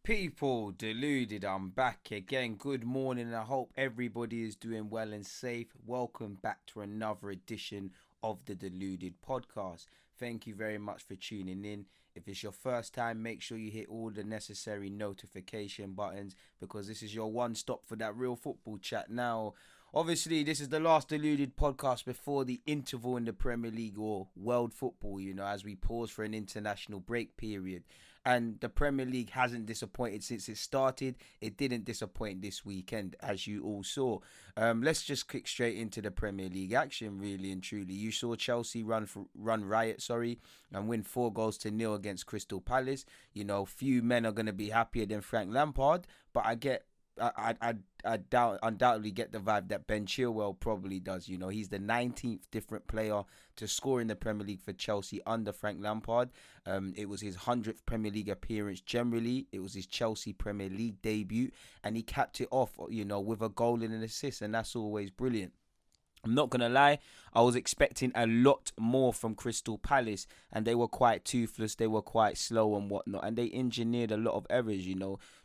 People, deluded, I'm back again. Good morning, and I hope everybody is doing well and safe. Welcome back to another edition of the Deluded Podcast. Thank you very much for tuning in. If it's your first time, make sure you hit all the necessary notification buttons because this is your one stop for that real football chat. Now, obviously, this is the last Deluded Podcast before the interval in the Premier League or world football, as we pause for an international break period. And the Premier League hasn't disappointed since it started. It didn't disappoint this weekend, as you all saw. Let's just kick straight into the Premier League action, really and truly. You saw Chelsea run riot, and win 4-0 against Crystal Palace. Few men are going to be happier than Frank Lampard, but I undoubtedly get the vibe that Ben Chilwell probably does. He's the 19th different player to score in the Premier League for Chelsea under Frank Lampard. It was his 100th Premier League appearance generally. It was his Chelsea Premier League debut, and he capped it off, with a goal and an assist, and that's always brilliant. I'm not going to lie, I was expecting a lot more from Crystal Palace, and they were quite toothless, they were quite slow and whatnot, and they engineered a lot of errors.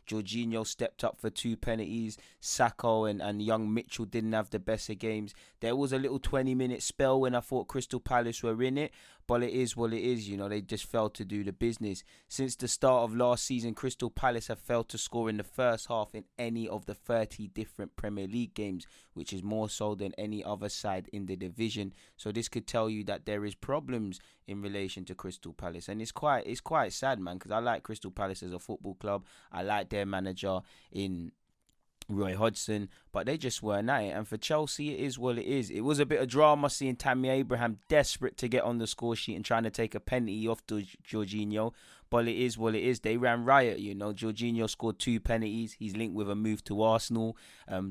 Jorginho stepped up for 2 penalties, Sacco and young Mitchell didn't have the best of games. There was a little 20-minute spell when I thought Crystal Palace were in it, but it is what it is. They just failed to do the business. Since the start of last season, Crystal Palace have failed to score in the first half in any of the 30 different Premier League games, which is more so than any other side in the division. So this could tell you that there is problems in relation to Crystal Palace, and it's quite sad, man, because I like Crystal Palace as a football club. I like their manager in Roy Hodgson, but they just weren't at it. And for Chelsea, it is what it is. It was a bit of drama seeing Tammy Abraham desperate to get on the score sheet and trying to take a penalty off to Jorginho, but it is what it is. They ran riot. Jorginho scored 2 penalties. He's linked with a move to Arsenal.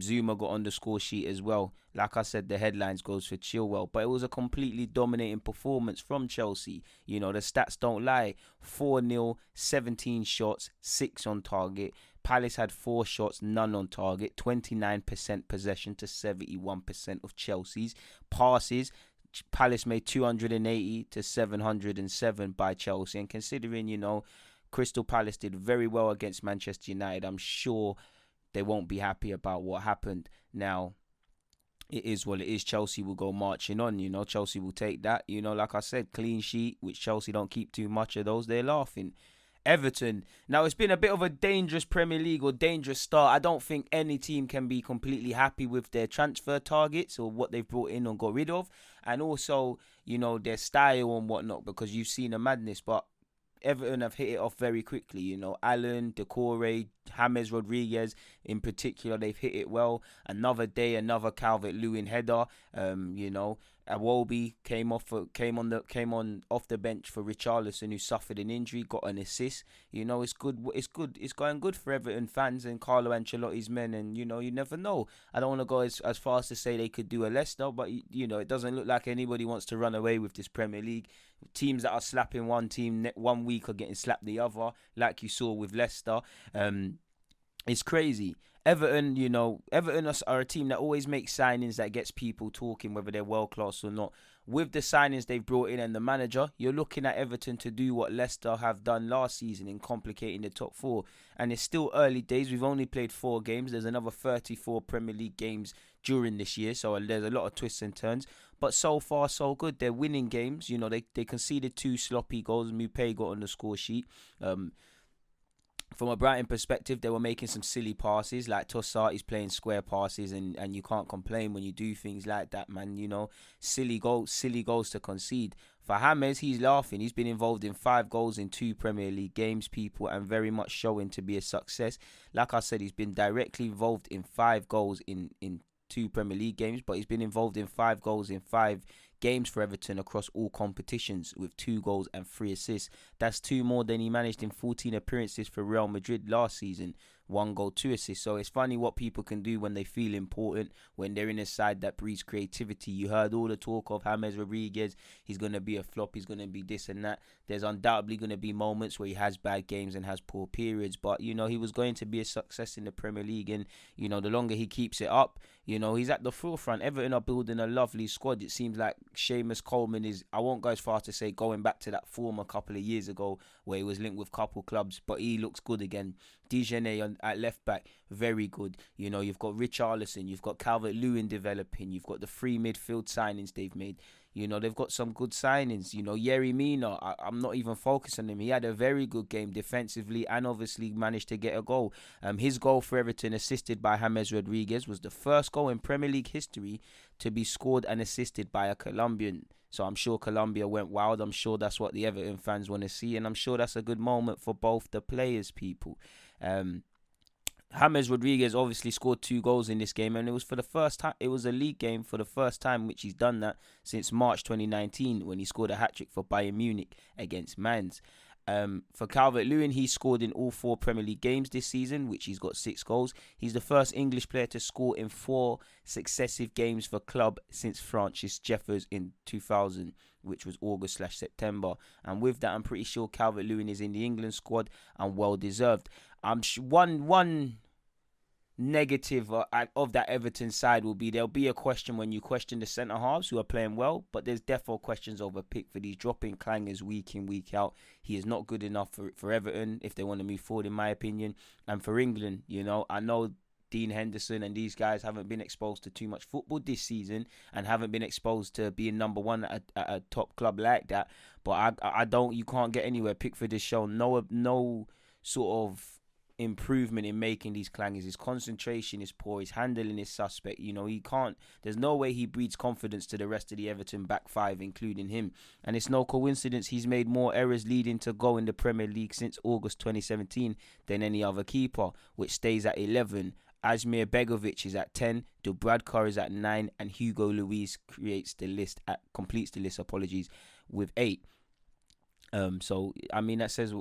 Zuma got on the score sheet as well. Like I said, the headlines goes for Chilwell, but it was a completely dominating performance from Chelsea. The stats don't lie. 4-0, 17 shots, 6 on target. Palace had 4 shots, none on target, 29% possession to 71% of Chelsea's passes. Palace made 280 to 707 by Chelsea. And considering, Crystal Palace did very well against Manchester United, I'm sure they won't be happy about what happened. Now, it is what it is. Chelsea will go marching on, Chelsea will take that. Like I said, clean sheet, which Chelsea don't keep too much of those. They're laughing. Everton. Now, it's been a bit of a dangerous Premier League or dangerous start. I don't think any team can be completely happy with their transfer targets or what they've brought in or got rid of. And also, their style and whatnot, because you've seen a madness. But Everton have hit it off very quickly. Allen, Decore, James Rodriguez in particular, they've hit it well. Another day, another Calvert-Lewin header. Iwobi came off the bench for Richarlison, who suffered an injury, got an assist. It's good. It's going good for Everton fans and Carlo Ancelotti's men. And you never know. I don't want to go as far as to say they could do a Leicester, but it doesn't look like anybody wants to run away with this Premier League. Teams that are slapping one team 1 week are getting slapped the other, like you saw with Leicester. It's crazy. Everton, Everton are a team that always makes signings that gets people talking, whether they're world class or not. With the signings they've brought in and the manager, you're looking at Everton to do what Leicester have done last season in complicating the top 4. And it's still early days. We've only played 4 games. There's another 34 Premier League games during this year, so there's a lot of twists and turns. But so far, so good. They're winning games. They conceded 2 sloppy goals. Mupay got on the score sheet. From a Brighton perspective, they were making some silly passes, like Tossart is playing square passes, and you can't complain when you do things like that, man. Silly goals to concede. For James, he's laughing. He's been involved in 5 goals in 2 Premier League games, people, and very much showing to be a success. Like I said, he's been directly involved in 5 goals in 2 Premier League games, but he's been involved in 5 goals in 5 games for Everton across all competitions with 2 goals and 3 assists. That's 2 more than he managed in 14 appearances for Real Madrid last season. 1 goal, 2 assists. So it's funny what people can do when they feel important, when they're in a side that breeds creativity. You heard all the talk of James Rodriguez. He's going to be a flop. He's going to be this and that. There's undoubtedly going to be moments where he has bad games and has poor periods. But, he was going to be a success in the Premier League. And, the longer he keeps it up, he's at the forefront. Everton are building a lovely squad. It seems like Seamus Coleman is, I won't go as far to say going back to that form a couple of years ago, where he was linked with couple clubs, but he looks good again. Dijené at left back, very good. You know, you've got Richarlison, you've got Calvert-Lewin developing, you've got the free midfield signings they've made. You know, they've got some good signings. You know, Yerry Mina, I'm not even focused on him. He had a very good game defensively and obviously managed to get a goal. His goal for Everton, assisted by James Rodriguez, was the first goal in Premier League history to be scored and assisted by a Colombian. So I'm sure Colombia went wild. I'm sure that's what the Everton fans want to see. And I'm sure that's a good moment for both the players, people. James Rodriguez obviously scored 2 goals in this game, and it was for the first time. It was a league game for the first time, which he's done that since March 2019 when he scored a hat-trick for Bayern Munich against Mainz. For Calvert-Lewin, he scored in all 4 Premier League games this season, which he's got 6 goals. He's the first English player to score in 4 successive games for club since Francis Jeffers in 2000, which was August/September. And with that, I'm pretty sure Calvert-Lewin is in the England squad and well deserved. One negative of that Everton side will be there'll be a question when you question the centre halves who are playing well, but there's definitely questions over Pickford. He's dropping clangers week in, week out. He is not good enough for Everton if they want to move forward, in my opinion. And for England, you know, I know Dean Henderson and these guys haven't been exposed to too much football this season and haven't been exposed to being number one at a top club like that, but you can't get anywhere. Pickford has shown no sort of improvement in making these clangers. His concentration is poor. His handling is suspect. You know, there's no way he breeds confidence to the rest of the Everton back 5, including him. And it's no coincidence he's made more errors leading to goal in the Premier League since August 2017 than any other keeper, which stays at 11. Asmir Begovic is at 10, Dubravka is at 9, and Hugo Lloris completes the list, with 8. So I mean that says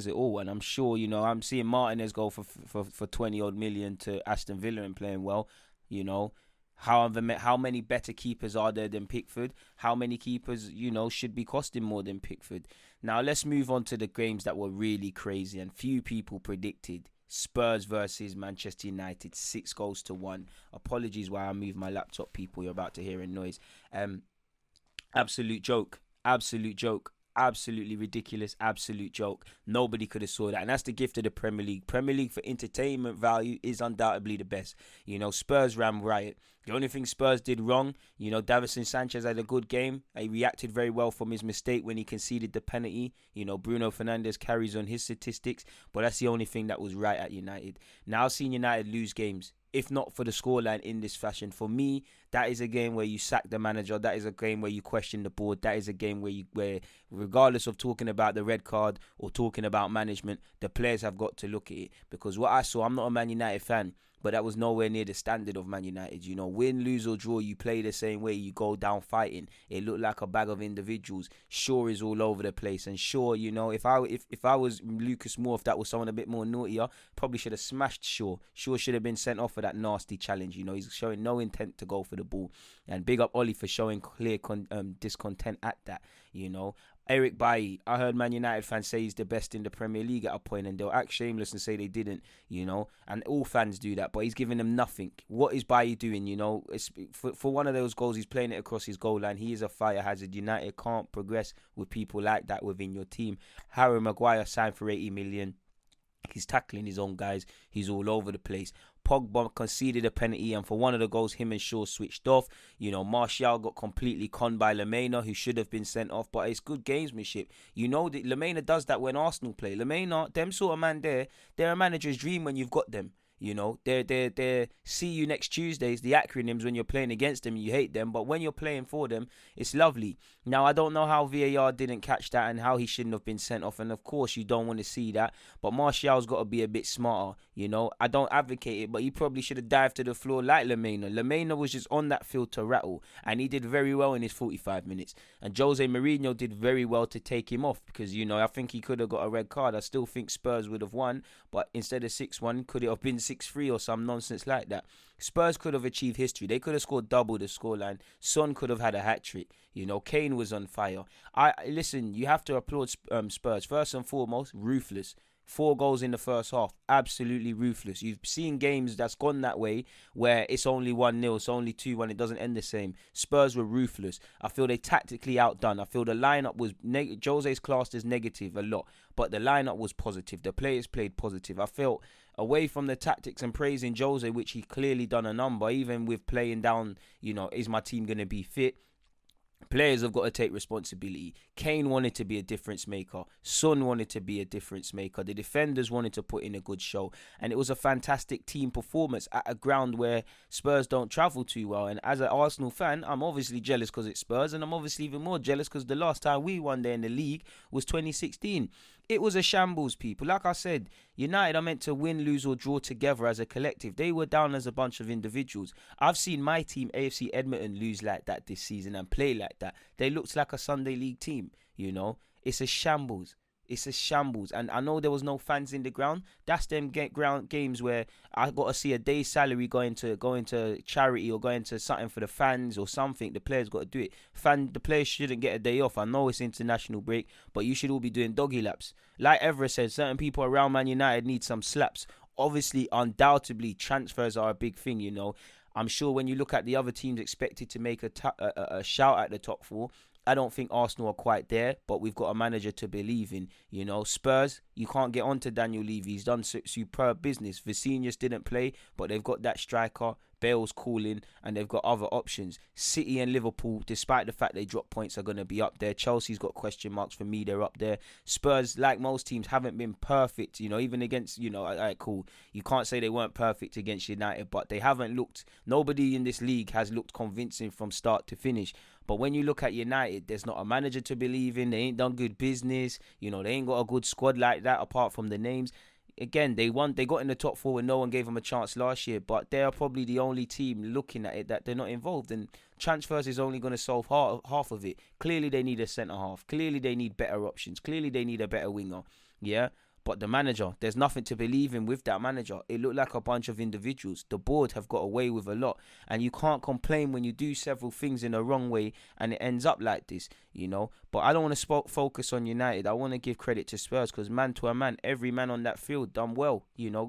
it all, and I'm sure, you know, I'm seeing Martinez go for 20 odd million to Aston Villa and playing well. You know, how many better keepers are there than Pickford? How many keepers, you know, should be costing more than Pickford? Now let's move on to the games that were really crazy and few people predicted. Spurs versus Manchester United, 6-1. Apologies while I move my laptop, people. You're about to hear a noise. Absolute joke. Absolutely ridiculous, absolute joke. Nobody could have saw that, and that's the gift of the Premier League. Premier League for entertainment value is undoubtedly the best. You know, Spurs ran riot. The only thing Spurs did wrong, you know, Davinson Sanchez had a good game. He reacted very well from his mistake when he conceded the penalty. You know, Bruno Fernandes carries on his statistics, but that's the only thing that was right at United. Now I've seen United lose games, if not for the scoreline, in this fashion. For me, that is a game where you sack the manager. That is a game where you question the board. That is a game where regardless of talking about the red card or talking about management, the players have got to look at it. Because what I saw, I'm not a Man United fan, but that was nowhere near the standard of Man United. You know, win, lose or draw, you play the same way. You go down fighting. It looked like a bag of individuals. Shaw is all over the place. And Shaw, you know, if I was Lucas Moore, if that was someone a bit more naughtier, probably should have smashed Shaw. Shaw should have been sent off for that nasty challenge. You know, he's showing no intent to go for the ball. And big up Ollie for showing clear discontent at that, you know. Eric Bailly, I heard Man United fans say he's the best in the Premier League at a point, and they'll act shameless and say they didn't, you know, and all fans do that, but he's giving them nothing. What is Bailly doing, you know? It's, for one of those goals, he's playing it across his goal line. He is a fire hazard. United can't progress with people like that within your team. Harry Maguire signed for 80 million. He's tackling his own guys. He's all over the place. Pogba conceded a penalty, and for one of the goals, him and Shaw switched off. You know, Martial got completely conned by Lemina, who should have been sent off, but it's good gamesmanship. You know that Lemina does that when Arsenal play. Lemina, them sort of man there, they're a manager's dream when you've got them. You know, they're see you next Tuesdays, the acronyms when you're playing against them, you hate them, but when you're playing for them, it's lovely. Now, I don't know how VAR didn't catch that and how he shouldn't have been sent off, and of course you don't want to see that, but Martial's got to be a bit smarter, you know. I don't advocate it, but he probably should have dived to the floor like Lemina. Lemina was just on that field to rattle, and he did very well in his 45 minutes, and Jose Mourinho did very well to take him off, because, you know, I think he could have got a red card. I still think Spurs would have won, but instead of 6-1, could it have been 6-3 or some nonsense like that? Spurs could have achieved history. They could have scored double the scoreline. Son could have had a hat-trick. You know, Kane was on fire. Listen, you have to applaud Spurs. First and foremost, ruthless. 4 goals in the first half. Absolutely ruthless. You've seen games that's gone that way where it's only 1-0, it's only 2-1, it doesn't end the same. Spurs were ruthless. I feel they tactically outdone. I feel the lineup was Jose's classed as negative a lot, but the lineup was positive. The players played positive. I felt away from the tactics and praising Jose, which he clearly done a number, even with playing down, is my team going to be fit? Players have got to take responsibility. Kane wanted to be a difference maker. Son wanted to be a difference maker. The defenders wanted to put in a good show. And it was a fantastic team performance at a ground where Spurs don't travel too well. And as an Arsenal fan, I'm obviously jealous because it's Spurs. And I'm obviously even more jealous because the last time we won there in the league was 2016. It was a shambles, people. Like I said, United are meant to win, lose or draw together as a collective. They were down as a bunch of individuals. I've seen my team, AFC Edmonton, lose like that this season and play like that. They looked like a Sunday League team, It's a shambles. It's a shambles. And I know there was no fans in the ground. That's them ground games where I got to see a day's salary going to charity or going to something for the fans or something. The players got to do it. The players shouldn't get a day off. I know it's international break, but you should all be doing doggy laps. Like Everett said, certain people around Man United need some slaps. Obviously, undoubtedly, transfers are a big thing, I'm sure when you look at the other teams expected to make a shout at the top 4, I don't think Arsenal are quite there, but we've got a manager to believe in. Spurs, you can't get on to Daniel Levy. He's done superb business. Vinicius didn't play, but they've got that striker. Bale's calling, and they've got other options. City and Liverpool, despite the fact they drop points, are going to be up there. Chelsea's got question marks. For me, they're up there. Spurs, like most teams, haven't been perfect. Even against, alright, cool. You can't say they weren't perfect against United, but they haven't looked. Nobody in this league has looked convincing from start to finish. But when you look at United, there's not a manager to believe in. They ain't done good business. They ain't got a good squad like that apart from the names. Again, they got in the top 4 when no one gave them a chance last year, but they are probably the only team looking at it that they're not involved in. Transfers is only going to solve half of it. Clearly, they need a centre half. Clearly, they need better options. Clearly, they need a better winger. Yeah. But the manager, there's nothing to believe in with that manager. It looked like a bunch of individuals. The board have got away with a lot. And you can't complain when you do several things in a wrong way and it ends up like this, But I don't want to focus on United. I want to give credit to Spurs because man to a man, every man on that field done well.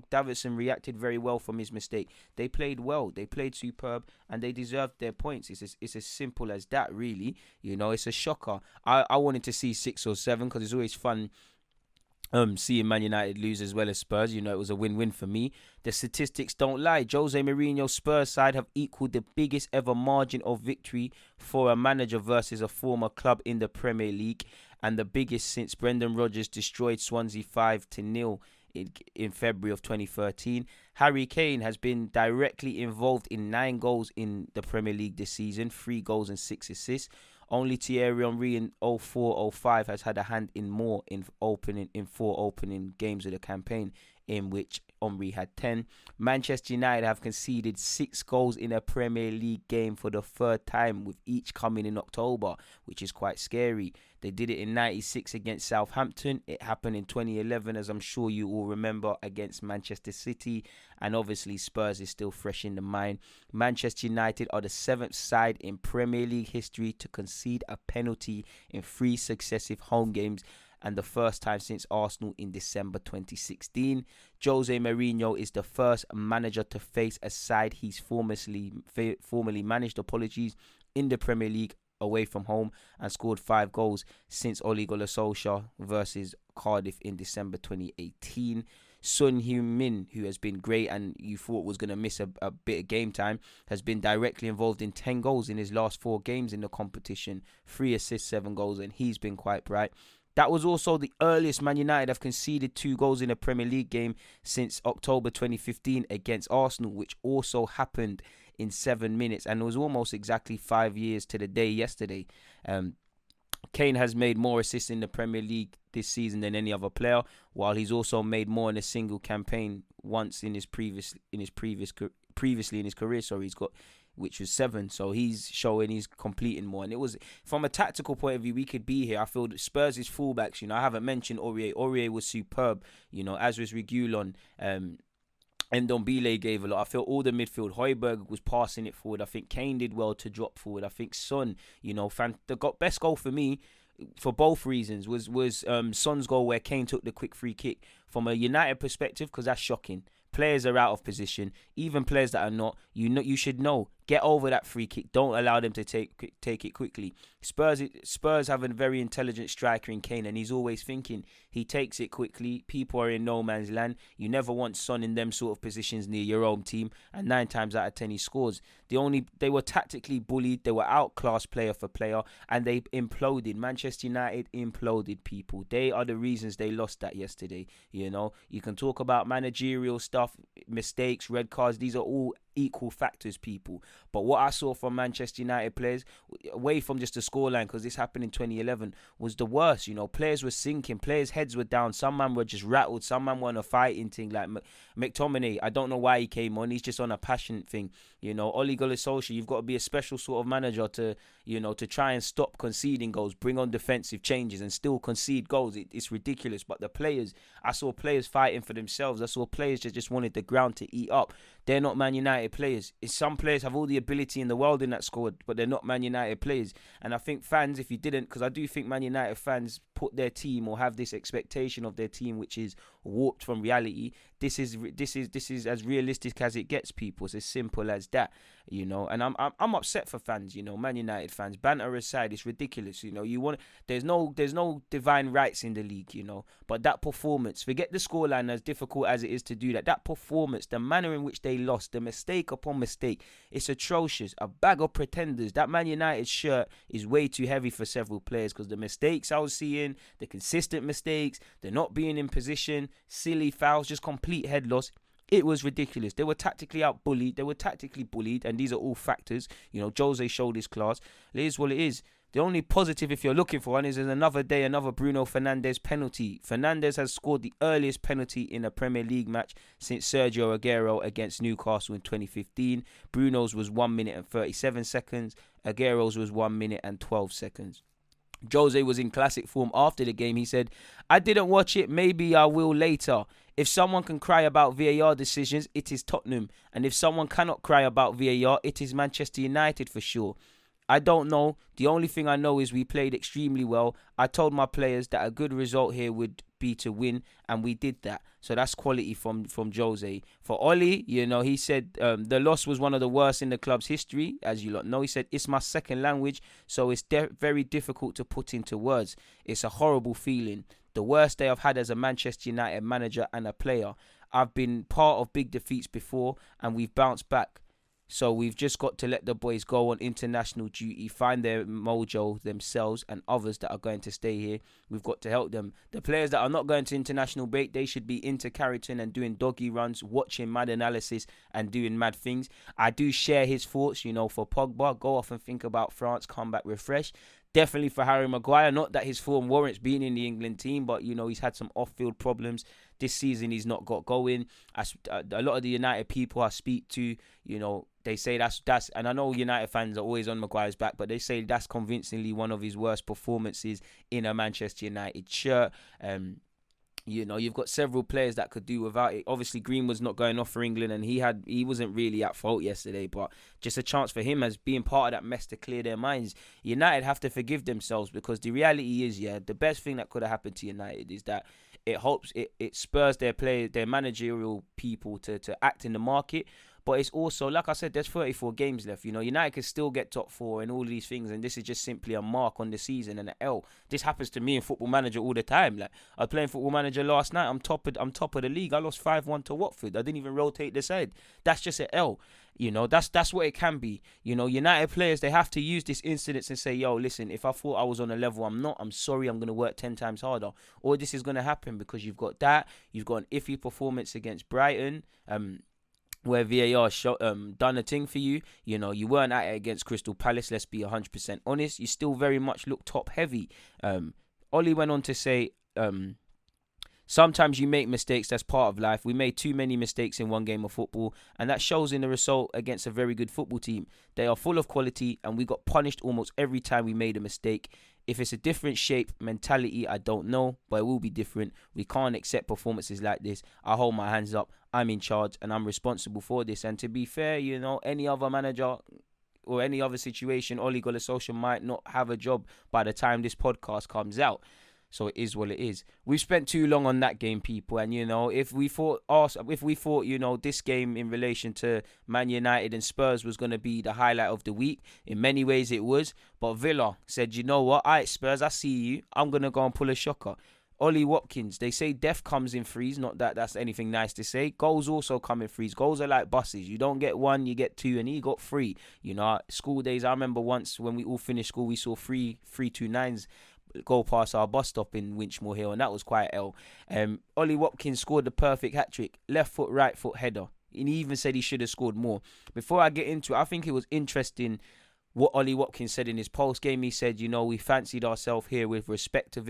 Davidson reacted very well from his mistake. They played well. They played superb and they deserved their points. It's as simple as that, really. It's a shocker. I wanted to see 6 or 7 because it's always fun seeing Man United lose as well as Spurs. It was a win-win for me. The statistics don't lie. Jose Mourinho's Spurs side have equaled the biggest ever margin of victory for a manager versus a former club in the Premier League, and the biggest since Brendan Rodgers destroyed Swansea 5-0 in February of 2013. Harry Kane has been directly involved in 9 goals in the Premier League this season, 3 goals and 6 assists. Only Thierry Henry in 04-05 has had a hand in more in 4 opening games of the campaign, in which Henry had 10. Manchester United have conceded 6 goals in a Premier League game for the 3rd time, with each coming in October, which is quite scary. They did it in 96 against Southampton. It happened in 2011, as I'm sure you all remember, against Manchester City. And obviously Spurs is still fresh in the mind. Manchester United are the 7th side in Premier League history to concede a penalty in 3 successive home games, and the first time since Arsenal in December 2016. Jose Mourinho is the first manager to face a side he's formerly managed, in the Premier League away from home, and scored 5 goals since Ole Gunnar Solskjær versus Cardiff in December 2018. Son Heung-min, who has been great and you thought was going to miss a bit of game time, has been directly involved in 10 goals in his last 4 games in the competition, 3 assists, 7 goals, and he's been quite bright. That was also the earliest Man United have conceded 2 goals in a Premier League game since October 2015 against Arsenal, which also happened in 7 minutes, and it was almost exactly 5 years to the day yesterday. Kane has made more assists in the Premier League this season than any other player, while he's also made more in a single campaign once previously in his career. So he's got, which was 7. So he's showing he's completing more. And it was, from a tactical point of view, we could be here. I feel that Spurs' fullbacks, I haven't mentioned Aurier. Aurier was superb, as was Reguilon. Ndombele gave a lot. I feel all the midfield. Højbjerg was passing it forward. I think Kane did well to drop forward. I think Son, the best goal for me for both reasons. Was Son's goal where Kane took the quick free kick. From a United perspective, because that's shocking. Players are out of position, even players that are not. You should know. Get over that free kick. Don't allow them to take it quickly. Spurs have a very intelligent striker in Kane, and he's always thinking. He takes it quickly. People are in no man's land. You never want Son in them sort of positions near your own team, and 9 times out of 10 he scores. They were tactically bullied. They were outclassed player for player, and they imploded. Manchester United imploded, people. They are the reasons they lost that yesterday. You can talk about managerial stuff, mistakes, red cards. These are all equal factors, people. But what I saw from Manchester United players, away from just the scoreline, because this happened in 2011, was the worst. Players were sinking, players' heads were down, some man were just rattled, some man were on a fighting thing. Like McTominay, I don't know why he came on, he's just on a passionate thing. Ole Gunnar Solskjær, you've got to be a special sort of manager to try and stop conceding goals, bring on defensive changes and still concede goals. It's ridiculous. But the players, I saw players fighting for themselves. I saw players that just wanted the ground to eat up. They're not Man United players. Some players have all the ability in the world in that squad, but they're not Man United players. And I think fans, if you didn't, because I do think Man United fans put their team or have this expectation of their team which is warped from reality. This is as realistic as it gets, people. It's as simple as that, And I'm upset for fans, Man United fans. Banter aside, it's ridiculous, There's no divine rights in the league, But that performance, forget the scoreline, as difficult as it is to do that. That performance, the manner in which they lost, the mistake upon mistake, it's atrocious. A bag of pretenders. That Man United shirt is way too heavy for several players because the mistakes I was seeing, the consistent mistakes, the not being in position, silly fouls, just complete head loss. It was ridiculous. They were tactically out-bullied. They were tactically bullied, and these are all factors. Jose showed his class. It is what it is. The only positive, if you're looking for one, is another day, another Bruno Fernandes penalty. Fernandes has scored the earliest penalty in a Premier League match since Sergio Aguero against Newcastle in 2015. Bruno's was 1 minute and 37 seconds. Aguero's was 1 minute and 12 seconds. Jose was in classic form after the game. He said, "I didn't watch it. Maybe I will later. If someone can cry about VAR decisions, it is Tottenham. And if someone cannot cry about VAR, it is Manchester United for sure. I don't know. The only thing I know is we played extremely well. I told my players that a good result here would be to win, and we did that." So that's quality from Jose. For Oli, he said the loss was one of the worst in the club's history, as you lot know. He said, "It's my second language, so it's very difficult to put into words. It's a horrible feeling. The worst day I've had as a Manchester United manager and a player. I've been part of big defeats before, and we've bounced back. So we've just got to let the boys go on international duty, find their mojo themselves, and others that are going to stay here, we've got to help them. The players that are not going to international break, they should be into Carrington and doing doggy runs, watching mad analysis and doing mad things." I do share his thoughts, for Pogba, go off and think about France, come back refreshed. Definitely for Harry Maguire, not that his form warrants being in the England team, but, he's had some off-field problems. This season he's not got going. A lot of the United people I speak to, they say that's, and I know United fans are always on Maguire's back, but they say that's convincingly one of his worst performances in a Manchester United shirt. You've got several players that could do without it. Obviously, Greenwood's not going off for England, and he wasn't really at fault yesterday, but just a chance for him as being part of that mess to clear their minds. United have to forgive themselves, because the reality is, the best thing that could have happened to United is that it spurs their players, their managerial people to act in the market. But it's also, like I said, there's 34 games left. United can still get top 4 and all these things, and this is just simply a mark on the season and an L. This happens to me in Football Manager all the time. Like, I was playing Football Manager last night. I'm top of the league. I lost 5-1 to Watford. I didn't even rotate the side. That's just an L. That's what it can be. United players, they have to use this incident and say, "Yo, listen, if I thought I was on a level I'm not, I'm sorry, I'm going to work 10 times harder." Or this is going to happen because you've got that. You've got an iffy performance against Brighton, where VAR done a thing for you. You weren't at it against Crystal Palace, let's be 100% honest. You still very much look top heavy. Oli went on to say, "Sometimes you make mistakes, that's part of life. We made too many mistakes in one game of football, and that shows in the result against a very good football team. They are full of quality, and we got punished almost every time we made a mistake. If it's a different shape, mentality, I don't know, but it will be different. We can't accept performances like this. I hold my hands up. I'm in charge, and I'm responsible for this." And to be fair, any other manager or any other situation, Ole Gunnar Solskjær might not have a job by the time this podcast comes out. So it is what it is. We've spent too long on that game, people, and if we thought this game in relation to Man United and Spurs was going to be the highlight of the week, in many ways it was. But Villa said, you know what, alright Spurs, I see you. I'm going to go and pull a shocker. Ollie Watkins, they say death comes in threes. Not that that's anything nice to say. Goals also come in threes. Goals are like buses. You don't get one, you get two, and he got three. School days, I remember once when we all finished school, we saw three 2-9s go past our bus stop in Winchmore Hill, and that was quite ill. Ollie Watkins scored the perfect hat-trick. Left foot, right foot header. And he even said he should have scored more. Before I get into it, I think it was interesting what Ollie Watkins said in his post-game. He said, we fancied ourselves here with respect to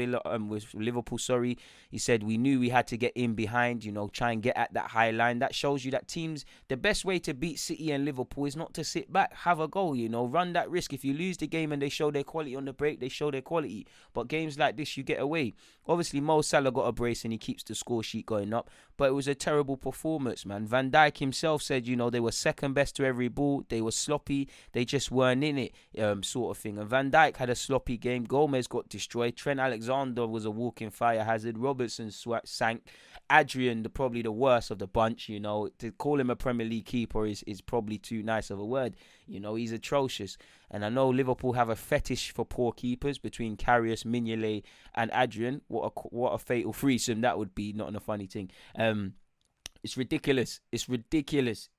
with Liverpool, sorry. He said we knew we had to get in behind, try and get at that high line. That shows you that teams, the best way to beat City and Liverpool is not to sit back, have a goal, run that risk. If you lose the game and they show their quality on the break, they show their quality. But games like this, you get away. Obviously, Mo Salah got a brace and he keeps the score sheet going up. But it was a terrible performance, man. Van Dijk himself said, they were second best to every ball. They were sloppy. They just weren't in it, sort of thing. And Van Dijk had a sloppy game. Gomez got destroyed. Trent Alexander was a walking fire hazard. Robertson sank. Adrian, probably the worst of the bunch, To call him a Premier League keeper is probably too nice of a word. He's atrocious. And I know Liverpool have a fetish for poor keepers between Karius, Mignolet and Adrian. What a fatal threesome that would be, not a funny thing. It's ridiculous. It's ridiculous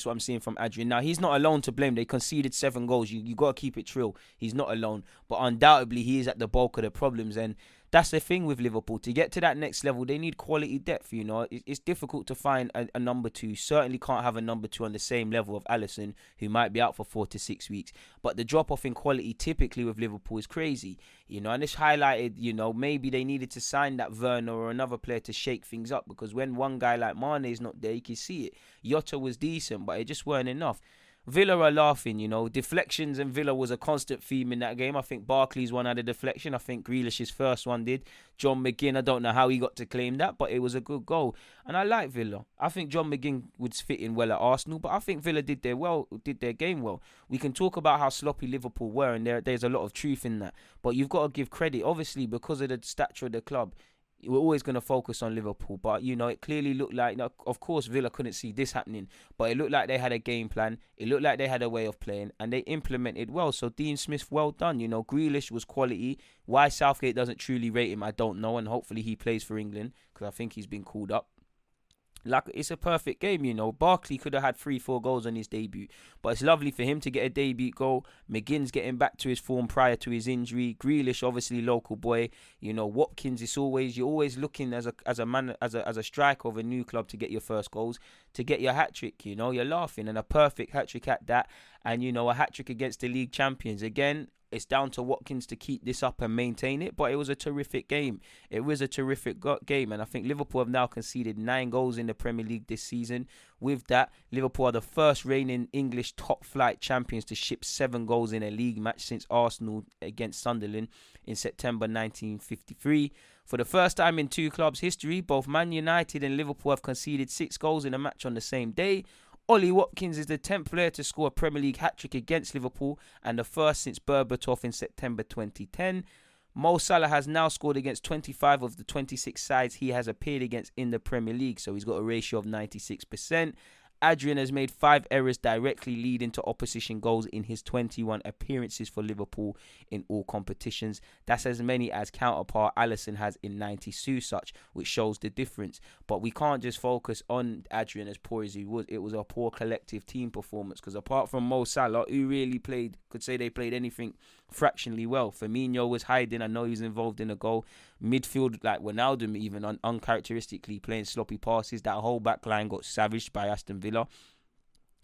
what I'm seeing from Adrian. Now, he's not alone to blame. They conceded 7 goals. You got to keep it real. He's not alone. But undoubtedly, he is at the bulk of the problems. And that's the thing with Liverpool. To get to that next level, they need quality depth, It's difficult to find a number 2. You certainly can't have a number 2 on the same level of Alisson, who might be out for 4 to 6 weeks. But the drop-off in quality typically with Liverpool is crazy, And this highlighted, maybe they needed to sign that Werner or another player to shake things up. Because when one guy like Mane is not there, you can see it. Jota was decent, but it just weren't enough. Villa are laughing, Deflections and Villa was a constant theme in that game. I think Barkley's one had a deflection. I think Grealish's first one did. John McGinn, I don't know how he got to claim that, but it was a good goal. And I like Villa. I think John McGinn would fit in well at Arsenal, but I think Villa did their game well. We can talk about how sloppy Liverpool were, and there's a lot of truth in that. But you've got to give credit, obviously, because of the stature of the club. We're always going to focus on Liverpool, but it clearly looked like, of course Villa couldn't see this happening, but it looked like they had a game plan, it looked like they had a way of playing, and they implemented well. So Dean Smith, well done. Grealish was quality. Why Southgate doesn't truly rate him, I don't know, and hopefully he plays for England, because I think he's been called up. Like, it's a perfect game, Barkley could have had 3-4 goals on his debut, but it's lovely for him to get a debut goal. McGinn's getting back to his form prior to his injury. Grealish, obviously local boy. Watkins, you're always looking as a striker of a new club to get your first goals, to get your hat trick. You're laughing, and a perfect hat trick at that, and a hat trick against the league champions again. It's down to Watkins to keep this up and maintain it, but it was a terrific game. It was a terrific game, and I think Liverpool have now conceded 9 goals in the Premier League this season. With that, Liverpool are the first reigning English top-flight champions to ship 7 goals in a league match since Arsenal against Sunderland in September 1953. For the first time in 2 clubs' history, both Man United and Liverpool have conceded 6 goals in a match on the same day. Ollie Watkins is the 10th player to score a Premier League hat-trick against Liverpool and the first since Berbatov in September 2010. Mo Salah has now scored against 25 of the 26 sides he has appeared against in the Premier League, so he's got a ratio of 96%. Adrian has made 5 errors directly leading to opposition goals in his 21 appearances for Liverpool in all competitions. That's as many as counterpart Alisson has in 92 such, which shows the difference. But we can't just focus on Adrian as poor as he was. It was a poor collective team performance, because apart from Mo Salah, who really could say they played anything fractionally well. Firmino was hiding. I know he was involved in a goal. Midfield, like Wijnaldum, even uncharacteristically playing sloppy passes. That whole back line got savaged by Aston Villa.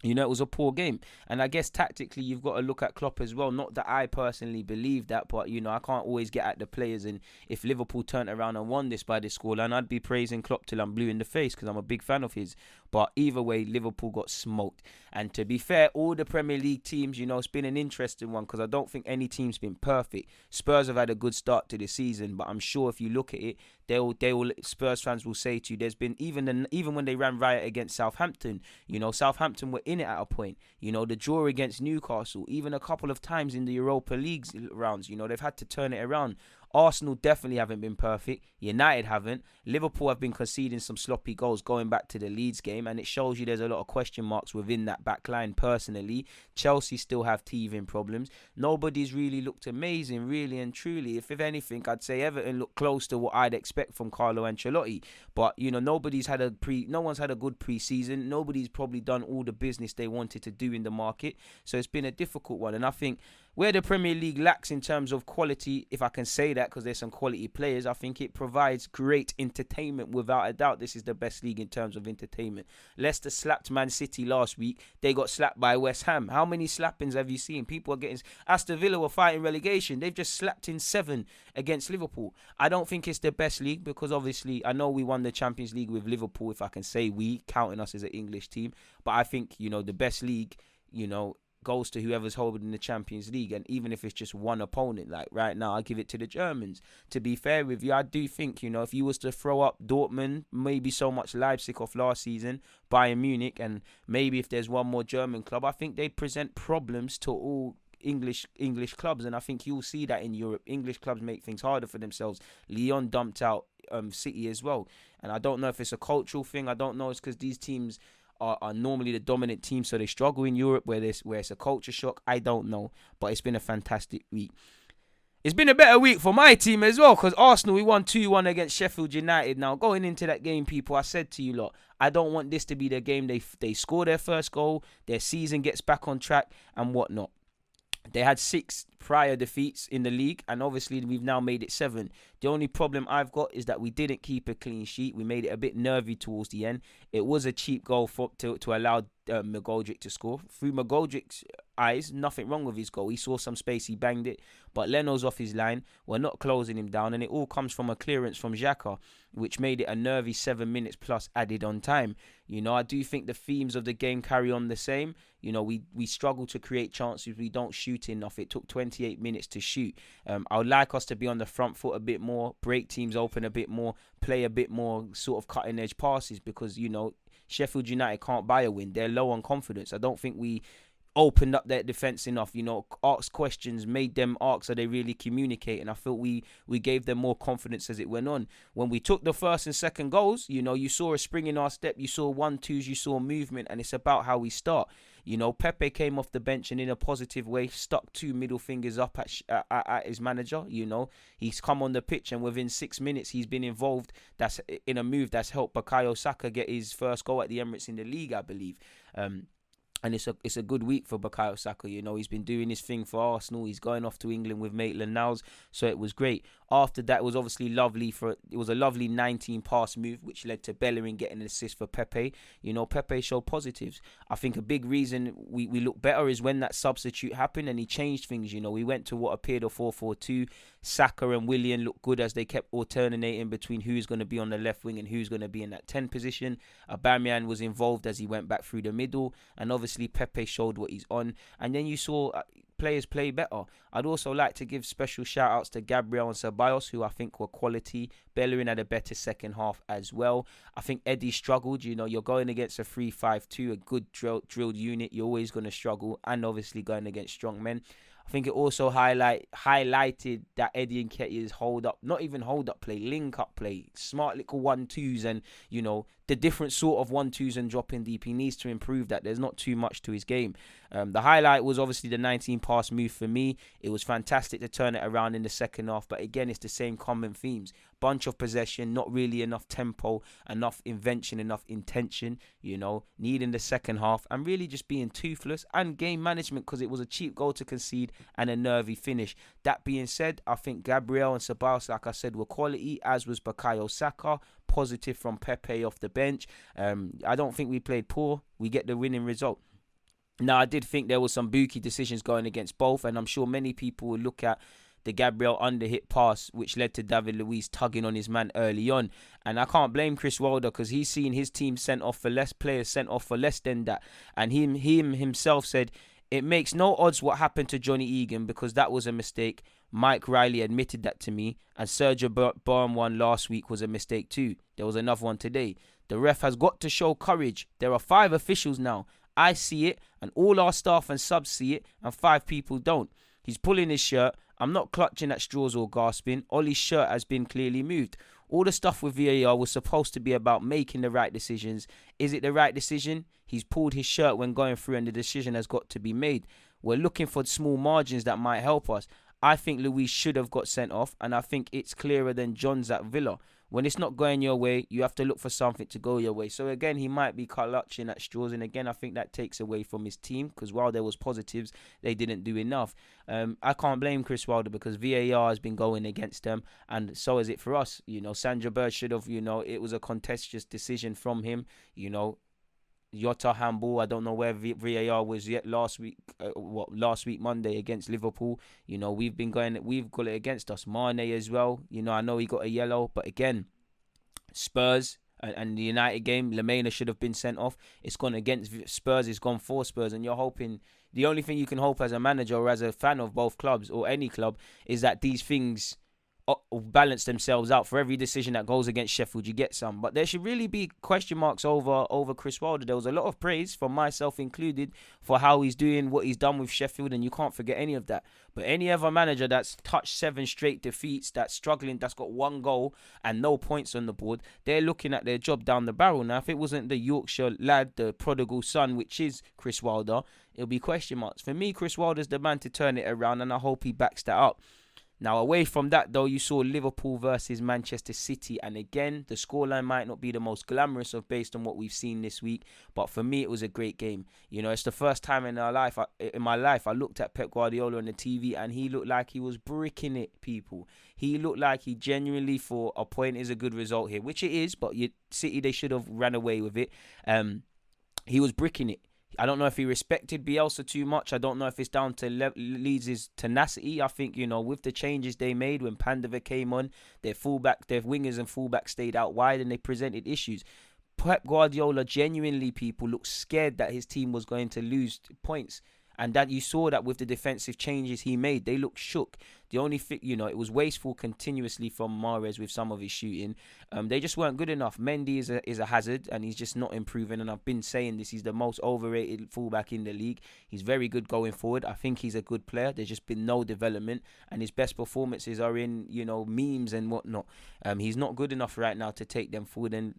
It was a poor game. And I guess tactically, you've got to look at Klopp as well. Not that I personally believe that, but, I can't always get at the players. And if Liverpool turned around and won this by this scoreline, I'd be praising Klopp till I'm blue in the face, because I'm a big fan of his. But either way, Liverpool got smoked. And to be fair, all the Premier League teams, it's been an interesting one, because I don't think any team's been perfect. Spurs have had a good start to the season, but I'm sure if you look at it, Spurs fans will say to you, there's been, even when they ran riot against Southampton, Southampton were in it at a point. You know, the draw against Newcastle, even a couple of times in the Europa League rounds, you know, they've had to turn it around. Arsenal definitely haven't been perfect. United haven't. Liverpool have been conceding some sloppy goals going back to the Leeds game, and it shows you there's a lot of question marks within that back line personally. Chelsea still have teething problems. Nobody's really looked amazing, really and truly. If anything, I'd say Everton look close to what I'd expect from Carlo Ancelotti. But, you know, no one's had a good pre-season. Nobody's probably done all the business they wanted to do in the market. So it's been a difficult one. And I think where the Premier League lacks in terms of quality, if I can say that, because there's some quality players, I think it provides great entertainment. Without a doubt, this is the best league in terms of entertainment. Leicester slapped Man City last week. They got slapped by West Ham. How many slappings have you seen? People are getting... Aston Villa were fighting relegation. They've just slapped in 7 against Liverpool. I don't think it's the best league because obviously I know we won the Champions League with Liverpool, if I can say we, counting us as an English team. But I think, you know, the best league, you know, goes to whoever's holding the Champions League, and even if it's just one opponent, like right now I give it to the Germans. To be fair with you, I do think, you know, if you was to throw up Dortmund, maybe so much Leipzig off last season, Bayern Munich, and maybe if there's one more German club, I think they'd present problems to all English clubs, and I think you'll see that in Europe. English clubs make things harder for themselves. Lyon dumped out City as well, and I don't know if it's a cultural thing. I don't know, it's because these teams are normally the dominant team, so they struggle in Europe where it's a culture shock. I don't know, but it's been a fantastic week. It's been a better week for my team as well, because Arsenal, we won 2-1 against Sheffield United. Now, going into that game, people, I said to you lot, I don't want this to be the game they score their first goal, their season gets back on track and whatnot. They had 6 prior defeats in the league, and obviously we've now made it 7. The only problem I've got is that we didn't keep a clean sheet. We made it a bit nervy towards the end. It was a cheap goal to allow McGoldrick to score. Through McGoldrick's eyes, nothing wrong with his goal. He saw some space, he banged it, but Leno's off his line. We're not closing him down, and it all comes from a clearance from Xhaka, which made it a nervy 7 minutes plus added on time. You know, I do think the themes of the game carry on the same. You know, we struggle to create chances. We don't shoot enough. It took 28 minutes to shoot. I would like us to be on the front foot a bit more, break teams open a bit more, play a bit more sort of cutting edge passes, because, you know, Sheffield United can't buy a win. They're low on confidence. I don't think we opened up their defence enough, you know, asked questions, made them ask so they really communicate, and I felt we gave them more confidence as it went on. When we took the first and second goals, you know, you saw a spring in our step, you saw 1-2s, you saw movement, and it's about how we start. You know, Pepe came off the bench and in a positive way stuck 2 middle fingers up at his manager. You know, he's come on the pitch and within 6 minutes he's been involved. That's in a move that's helped Bukayo Saka get his first goal at the Emirates in the league, I believe. And it's a good week for Bukayo Saka. You know, he's been doing his thing for Arsenal. He's going off to England with Maitland-Niles, so it was great. After that, it was obviously lovely. It was a lovely 19-pass move, which led to Bellerin getting an assist for Pepe. You know, Pepe showed positives. I think a big reason we look better is when that substitute happened and he changed things. You know, we went to what appeared a 4-4-2. Saka and Willian looked good as they kept alternating between who's going to be on the left wing and who's going to be in that 10 position. Aubameyang was involved as he went back through the middle, and obviously Pepe showed what he's on. And then you saw players play better. I'd also like to give special shout outs to Gabriel and Ceballos, who I think were quality. Bellerin had a better second half as well. I think Eddie struggled. You know, you're going against a 3-5-2, a good drilled unit. You're always going to struggle, and obviously going against strong men. I think it also highlighted that Eddie Nketiah's link up play, smart little 1-2s, and, you know, the different sort of 1-2s and dropping deep. He needs to improve that. There's not too much to his game. The highlight was obviously the 19-pass move for me. It was fantastic to turn it around in the second half, but again, it's the same common themes. Bunch of possession, not really enough tempo, enough invention, enough intention, you know, needing the second half, and really just being toothless and game management, because it was a cheap goal to concede and a nervy finish. That being said, I think Gabriel and Ceballos, like I said, were quality, as was Bukayo Saka. Positive from Pepe off the bench. I don't think we played poor. We get the winning result. Now, I did think there was some bookie decisions going against both, and I'm sure many people will look at the Gabriel underhit pass, which led to David Luiz tugging on his man early on. And I can't blame Chris Wilder, because he's seen his team sent off for less, players sent off for less than that. And he himself said, it makes no odds what happened to Johnny Egan, because that was a mistake. Mike Riley admitted that to me, and Sergio Byrne one last week was a mistake too. There was another one today. The ref has got to show courage. There are 5 officials now, I see it, and all our staff and subs see it, and 5 people don't. He's pulling his shirt. I'm not clutching at straws or gasping. Ollie's shirt has been clearly moved. All the stuff with VAR was supposed to be about making the right decisions. Is it the right decision? He's pulled his shirt when going through, and the decision has got to be made. We're looking for small margins that might help us. I think Luis should have got sent off, and I think it's clearer than John's at Villa. When it's not going your way, you have to look for something to go your way. So again, he might be clutching at straws, and again, I think that takes away from his team, because while there was positives, they didn't do enough. I can't blame Chris Wilder, because VAR has been going against them, and so is it for us. Sandra Bird should have, it was a contentious decision from him. Jota handball. I don't know where VAR was yet last week Monday against Liverpool. We've got it against us. Mane as well. I know he got a yellow, but again, Spurs and the United game, Lemena should have been sent off. It's gone against Spurs, it's gone for Spurs, and you're hoping, the only thing you can hope as a manager or as a fan of both clubs or any club is that these things balance themselves out. For every decision that goes against Sheffield, you get some. But there should really be question marks over Chris Wilder. There was a lot of praise, from myself included, for how he's doing, what he's done with Sheffield, and you can't forget any of that. But any other manager that's touched 7 straight defeats, that's struggling, that's got 1 goal and no points on the board, they're looking at their job down the barrel. Now, if it wasn't the Yorkshire lad, the prodigal son, which is Chris Wilder, it'll be question marks. For me, Chris Wilder's the man to turn it around, and I hope he backs that up. Now, away from that, though, you saw Liverpool versus Manchester City. And again, the scoreline might not be the most glamorous based on what we've seen this week. But for me, it was a great game. It's the first time in my life I looked at Pep Guardiola on the TV, and he looked like he was bricking it, people. He looked like he genuinely thought a point is a good result here, which it is. But City, they should have ran away with it. He was bricking it. I don't know if he respected Bielsa too much. I don't know if it's down to Leeds' tenacity. I think, with the changes they made when Pandeva came on, their wingers and fullbacks stayed out wide, and they presented issues. Pep Guardiola genuinely, people, looked scared that his team was going to lose points. And that you saw that with the defensive changes he made, they looked shook. The only thing, it was wasteful continuously from Mahrez with some of his shooting. They just weren't good enough. Mendy is a hazard, and he's just not improving. And I've been saying this, he's the most overrated fullback in the league. He's very good going forward. I think he's a good player. There's just been no development, and his best performances are in, memes and whatnot. He's not good enough right now to take them forward, and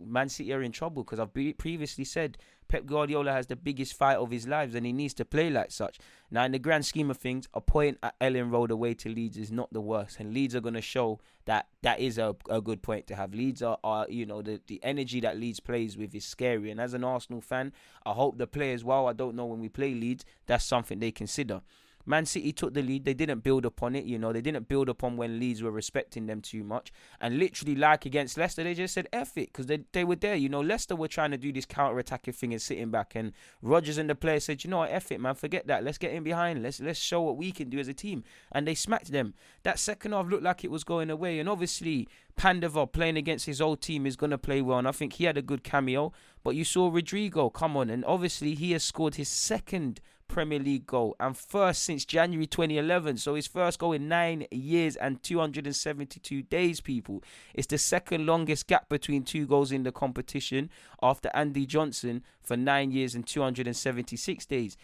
Man City are in trouble, because I've previously said Pep Guardiola has the biggest fight of his lives, and he needs to play like such. Now, in the grand scheme of things, a point at Ellen Road away to Leeds is not the worst, and Leeds are going to show that is a good point to have. Leeds are the energy that Leeds plays with is scary, and as an Arsenal fan, I hope the players, while I don't know when we play Leeds, that's something they consider. Man City took the lead. They didn't build upon it. They didn't build upon when Leeds were respecting them too much. And literally, like against Leicester, they just said F it, because they were there. Leicester were trying to do this counter-attacking thing and sitting back. And Rodgers and the players said, what, F it, man, forget that. Let's get in behind. Let's show what we can do as a team. And they smacked them. That second half looked like it was going away. And obviously, Pandeva playing against his old team is going to play well. And I think he had a good cameo. But you saw Rodrigo come on. And obviously, he has scored his second Premier League goal, and first since January 2011. So his first goal in 9 years and 272 days, people. It's the second longest gap between 2 goals in the competition, after Andy Johnson for 9 years and 276 days.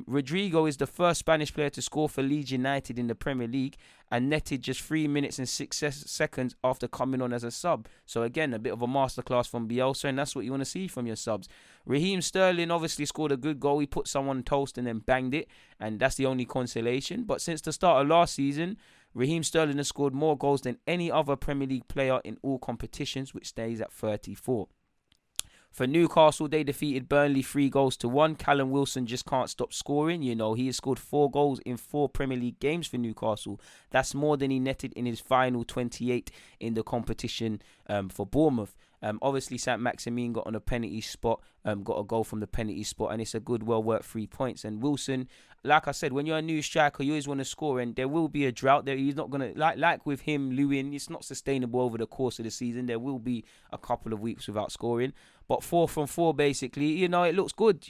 Rodrigo is the first Spanish player to score for Leeds United in the Premier League, and netted just 3 minutes and 6 seconds after coming on as a sub. So again, a bit of a masterclass from Bielsa, and that's what you want to see from your subs. Raheem Sterling obviously scored a good goal. He put someone toast and then banged it, and that's the only consolation. But since the start of last season, Raheem Sterling has scored more goals than any other Premier League player in all competitions, which stays at 34. For Newcastle, they defeated Burnley 3-1. Callum Wilson just can't stop scoring. He has scored 4 goals in 4 Premier League games for Newcastle. That's more than he netted in his final 28 in the competition for Bournemouth. Obviously, Saint-Maximin got on a penalty spot, got a goal from the penalty spot, and it's a good, well-worked 3 points. And Wilson, like I said, when you're a new striker, you always want to score, and there will be a drought there. He's not going to, like with him, Lewin, it's not sustainable over the course of the season. There will be a couple of weeks without scoring. But 4 from 4, basically, it looks good,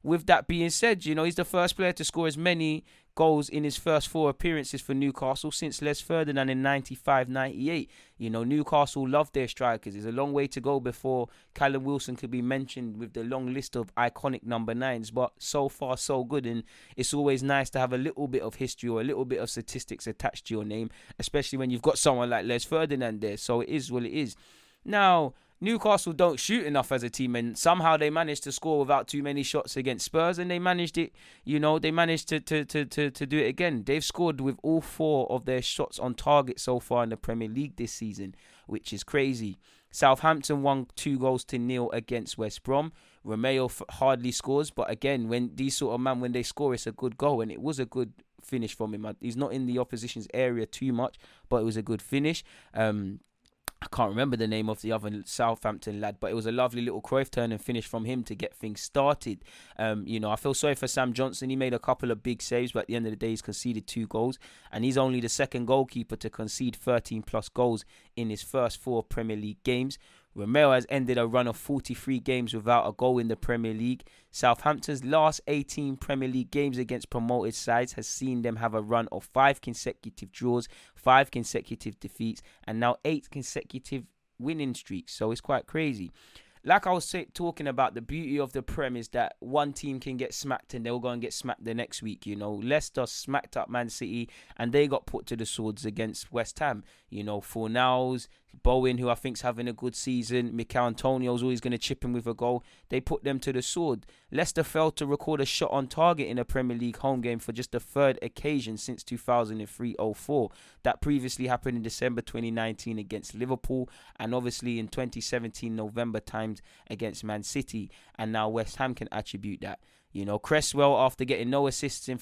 With that being said, he's the first player to score as many goals in his first 4 appearances for Newcastle since Les Ferdinand in 95-98. You know, Newcastle love their strikers. There's a long way to go before Callum Wilson could be mentioned with the long list of iconic number 9s, but so far so good, and it's always nice to have a little bit of history or a little bit of statistics attached to your name, especially when you've got someone like Les Ferdinand there. So it is what it is. Now, Newcastle don't shoot enough as a team, and somehow they managed to score without too many shots against Spurs, and they managed it, you know, they managed to do it again. They've scored with all 4 of their shots on target so far in the Premier League this season, which is crazy. Southampton won 2-0 against West Brom. Romeo hardly scores, but again, when these sort of men, when they score, it's a good goal, and it was a good finish from him. He's not in the opposition's area too much, but it was a good finish. I can't remember the name of the other Southampton lad, but it was a lovely little Cruyff turn and finish from him to get things started. You know, I feel sorry for Sam Johnson. He made a couple of big saves, but at the end of the day, he's conceded 2 goals. And he's only the second goalkeeper to concede 13 plus goals in his first 4 Premier League games. Romeo has ended a run of 43 games without a goal in the Premier League. Southampton's last 18 Premier League games against promoted sides has seen them have a run of 5 consecutive draws, 5 consecutive defeats, and now 8 consecutive winning streaks. So it's quite crazy. Like I was talking about, the beauty of the Prem is that one team can get smacked and they'll go and get smacked the next week. You know, Leicester smacked up Man City and they got put to the swords against West Ham. You know, Fornals, Bowen, who I think's having a good season, Mikel Antonio's always going to chip in with a goal. They put them to the sword. Leicester failed to record a shot on target in a Premier League home game for just the 3rd occasion since 2003-04. That previously happened in December 2019 against Liverpool, and obviously in 2017 November times against Man City. And now West Ham can attribute that. You know, Cresswell, after getting no assists in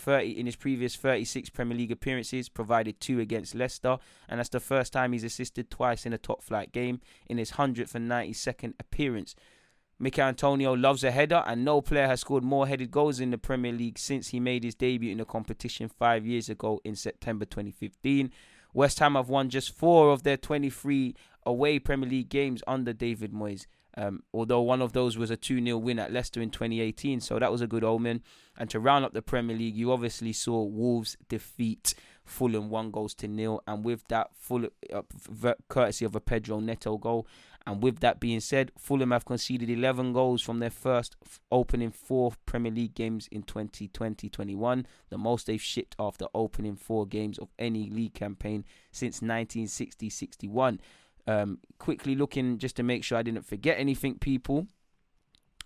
his previous 36 Premier League appearances, provided 2 against Leicester, and that's the first time he's assisted twice in a top flight game in his 192nd appearance. Mikel Antonio loves a header, and no player has scored more headed goals in the Premier League since he made his debut in the competition 5 years ago in September 2015. West Ham have won just 4 of their 23 away Premier League games under David Moyes. Although one of those was a 2-0 win at Leicester in 2018, so that was a good omen. And to round up the Premier League, you obviously saw Wolves defeat Fulham 1-0, and with that, courtesy of a Pedro Neto goal. And with that being said, Fulham have conceded 11 goals from their first opening 4 Premier League games in 2020-21, the most they've shipped after opening 4 games of any league campaign since 1960-61. Quickly looking just to make sure I didn't forget anything, people.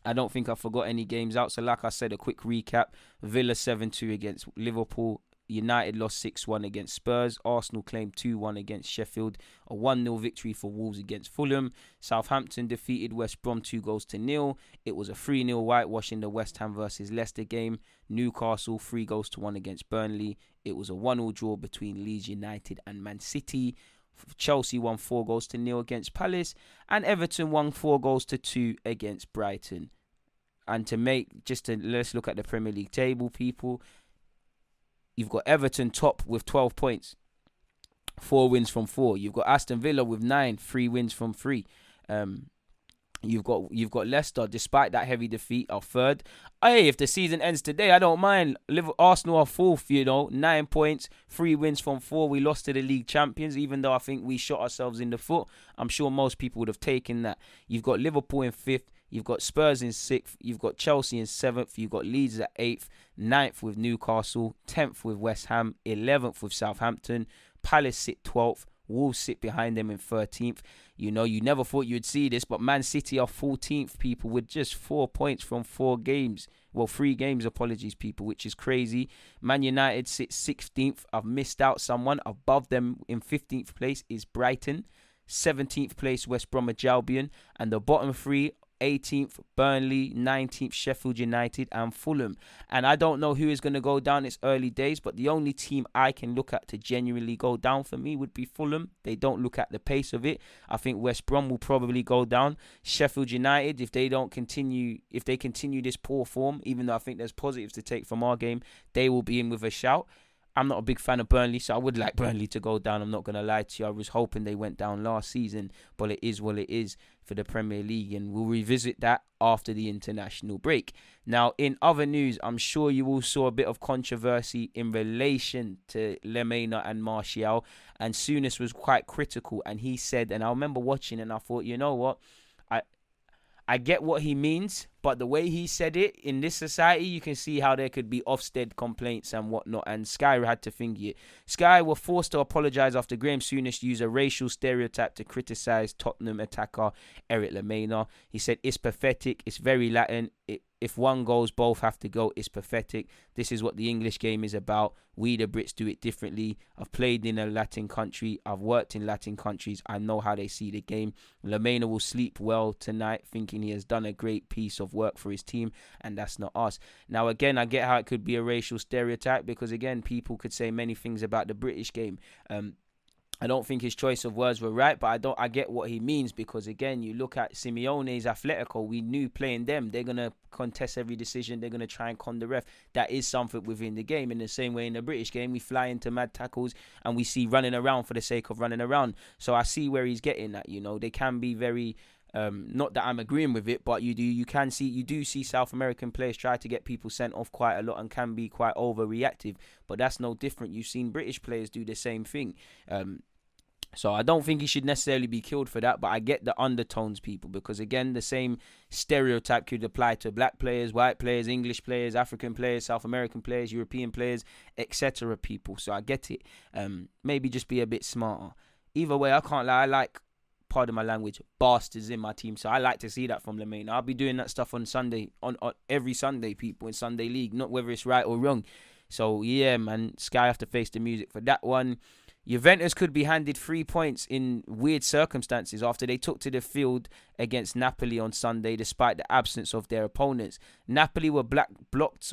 I don't think I forgot any games out. So like I said, a quick recap. Villa 7-2 against Liverpool. United lost 6-1 against Spurs. Arsenal claimed 2-1 against Sheffield. A 1-0 victory for Wolves against Fulham. Southampton defeated West Brom 2-0. It was a 3-0 whitewash in the West Ham versus Leicester game. Newcastle 3-1 against Burnley. It was a 1-1 draw between Leeds United and Man City. Chelsea won 4-0 against Palace, and Everton won 4-2 against Brighton. And let's look at the Premier League table, people. You've got Everton top with 12 points, 4 wins from 4. You've got Aston Villa with 9, 3 wins from 3. You've got Leicester, despite that heavy defeat, are 3rd. Hey, if the season ends today, I don't mind. Arsenal are 4th, 9 points, 3 wins from 4. We lost to the league champions, even though I think we shot ourselves in the foot. I'm sure most people would have taken that. You've got Liverpool in 5th. You've got Spurs in 6th. You've got Chelsea in 7th. You've got Leeds at 8th. 9th with Newcastle. 10th with West Ham. 11th with Southampton. Palace sit 12th. Wolves sit behind them in 13th. You never thought you'd see this, but Man City are 14th, people, with just 4 points from 4 games. Well, 3 games, apologies, people, which is crazy. Man United sit 16th. I've missed out someone. Above them in 15th place is Brighton. 17th place, West Bromwich Albion. And the bottom 3, 18th, Burnley, 19th, Sheffield United, and Fulham. And I don't know who is going to go down. It's early days, but the only team I can look at to genuinely go down for me would be Fulham. They don't look at the pace of it. I think West Brom will probably go down. Sheffield United, if they continue this poor form, even though I think there's positives to take from our game, they will be in with a shout. I'm not a big fan of Burnley, so I would like Burnley to go down. I'm not going to lie to you. I was hoping they went down last season, but it is what it is for the Premier League, and we'll revisit that after the international break. Now, in other news, I'm sure you all saw a bit of controversy in relation to Lemena and Martial, and Souness was quite critical, and he said, and I remember watching and I thought, you know what, I get what he means, but the way he said it in this society, you can see how there could be Ofsted complaints and whatnot, and Sky had to finger it. Sky were forced to apologise after Graham Souness used a racial stereotype to criticise Tottenham attacker Eric Lamela. He said, it's pathetic, it's very Latin, if one goes, both have to go. It's pathetic. This is what the English game is about. We, the Brits, do it differently. I've played in a Latin country. I've worked in Latin countries. I know how they see the game. Lamela will sleep well tonight, thinking he has done a great piece of work for his team, and that's not us. Now, again, I get how it could be a racial stereotype because, again, people could say many things about the British game. I don't think his choice of words were right, but I get what he means because, again, you look at Simeone's Atletico, we knew playing them, they're going to contest every decision, they're going to try and con the ref. That is something within the game. In the same way in the British game, we fly into mad tackles and we see running around for the sake of running around. So I see where he's getting at, they can be very... not that I'm agreeing with it, but you do see South American players try to get people sent off quite a lot and can be quite overreactive, but that's no different. You've seen British players do the same thing. So I don't think he should necessarily be killed for that, but I get the undertones, people, because again, the same stereotype could apply to black players, white players, English players, African players, South American players, European players, etc. people. So I get it. Maybe just be a bit smarter. Either way, I can't lie. I like, pardon my language, bastards in my team. So I like to see that from Lemena. I'll be doing that stuff on Sunday, on every Sunday, people, in Sunday League, not whether it's right or wrong. So yeah, man, Sky have to face the music for that one. Juventus could be handed 3 points in weird circumstances after they took to the field against Napoli on Sunday despite the absence of their opponents. Napoli were blocked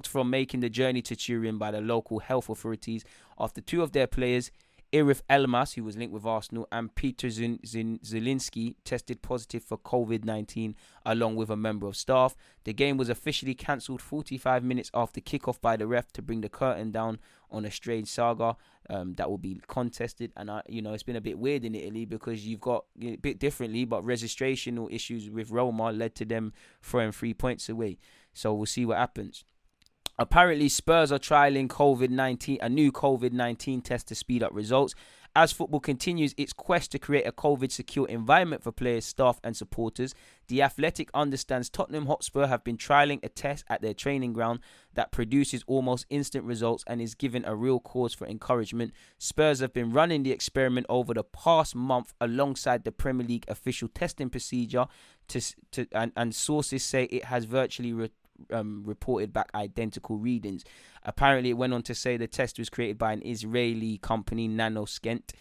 from making the journey to Turin by the local health authorities after two of their players, Irif Elmas, who was linked with Arsenal, and Peter Zielinski tested positive for COVID-19 along with a member of staff. The game was officially cancelled 45 minutes after kickoff by the ref to bring the curtain down on a strange saga that will be contested. And it's been a bit weird in Italy because you've got a bit differently, but registrational issues with Roma led to them throwing 3 points away. So we'll see what happens. Apparently, Spurs are trialling a new COVID-19 test to speed up results. As football continues its quest to create a COVID-secure environment for players, staff and supporters, The Athletic understands Tottenham Hotspur have been trialling a test at their training ground that produces almost instant results and is given a real cause for encouragement. Spurs have been running the experiment over the past month alongside the Premier League official testing procedure, and sources say it has virtually reported back identical readings. Apparently, it went on to say the test was created by an Israeli company, Nanoscent,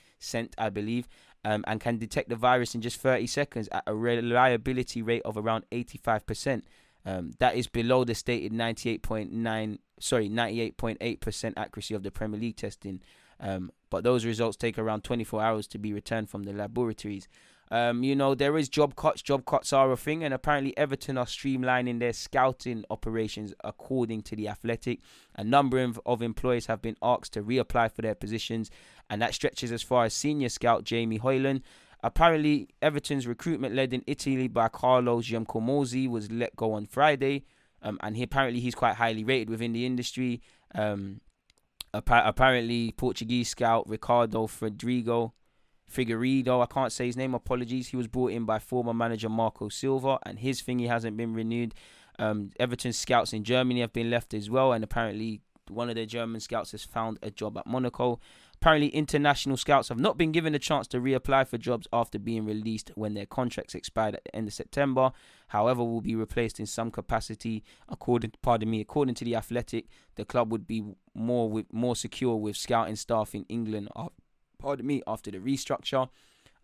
I believe, and can detect the virus in just 30 seconds at a reliability rate of around 85%. That is below the stated 98.8% accuracy of the Premier League testing. But those results take around 24 hours to be returned from the laboratories. There is job cuts. Job cuts are a thing, and apparently Everton are streamlining their scouting operations according to The Athletic. A number of employees have been asked to reapply for their positions, and that stretches as far as senior scout Jamie Hoyland. Apparently, Everton's recruitment led in Italy by Carlo Giacomosi was let go on Friday, and he's quite highly rated within the industry. Apparently, Portuguese scout Ricardo Figueiredo, I can't say his name, apologies. He was brought in by former manager Marco Silva, and his thingy hasn't been renewed. Everton's scouts in Germany have been left as well, and apparently one of their German scouts has found a job at Monaco. Apparently, international scouts have not been given a chance to reapply for jobs after being released when their contracts expired at the end of September. However, will be replaced in some capacity. According to The Athletic, the club would be more secure with scouting staff in England after the restructure.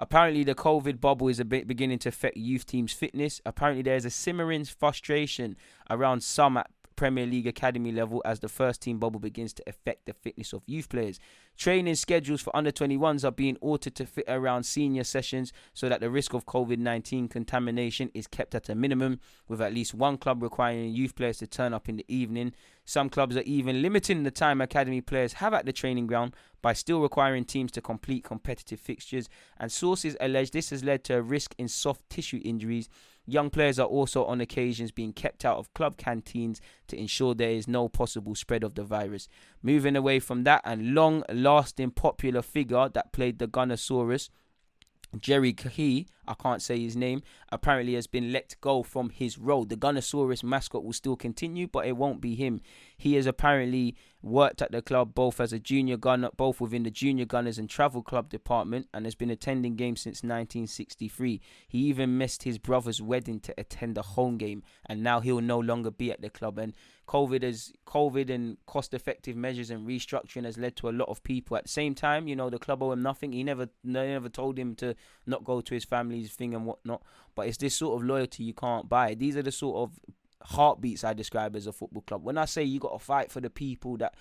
Apparently, the COVID bubble is beginning to affect youth teams' fitness. Apparently, there is a simmering frustration around some at Premier League academy level as the first team bubble begins to affect the fitness of youth players. Training schedules for under-21s are being altered to fit around senior sessions so that the risk of COVID-19 contamination is kept at a minimum, with at least one club requiring youth players to turn up in the evening. Some clubs are even limiting the time academy players have at the training ground by still requiring teams to complete competitive fixtures, and sources allege this has led to a risk in soft tissue injuries. Young players are also on occasions being kept out of club canteens to ensure there is no possible spread of the virus. Moving away from that, and long-lasting popular figure that played the Gunnosaurus, Jerry Key, I can't say his name, apparently has been let go from his role. The Gunnosaurus mascot will still continue, but it won't be him. He has apparently worked at the club both as a junior gunner, both within the junior gunners and travel club department, and has been attending games since 1963. He even missed his brother's wedding to attend a home game, and now he'll no longer be at the club. And COVID and cost-effective measures and restructuring has led to a lot of people. At the same time, you know, the club owe him nothing. They never told him to not go to his family's thing and whatnot. But it's this sort of loyalty you can't buy. These are the sort of heartbeats I describe as a football club. When I say you got to fight for the people that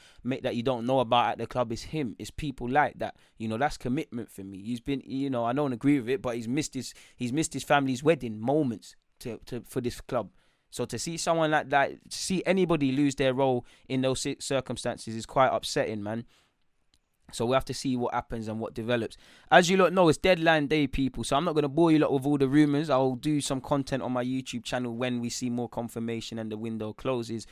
you don't know about at the club, it's him. It's people like that. You know, that's commitment for me. He's been, you know, I don't agree with it, but he's missed his family's wedding moments for this club. So to see someone like that, to see anybody lose their role in those circumstances is quite upsetting, man. So we'll have to see what happens and what develops. As you lot know, it's deadline day, people. So I'm not going to bore you lot with all the rumours. I'll do some content on my YouTube channel when we see more confirmation and the window closes.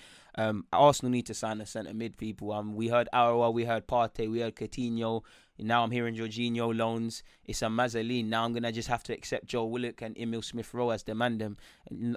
Arsenal need to sign a centre mid, people. We heard Aouar, we heard Partey, we heard Coutinho. Now I'm hearing Jorginho loans. It's a Mazzoline. Now I'm going to just have to accept Joe Willock and Emil Smith-Rowe as demand them.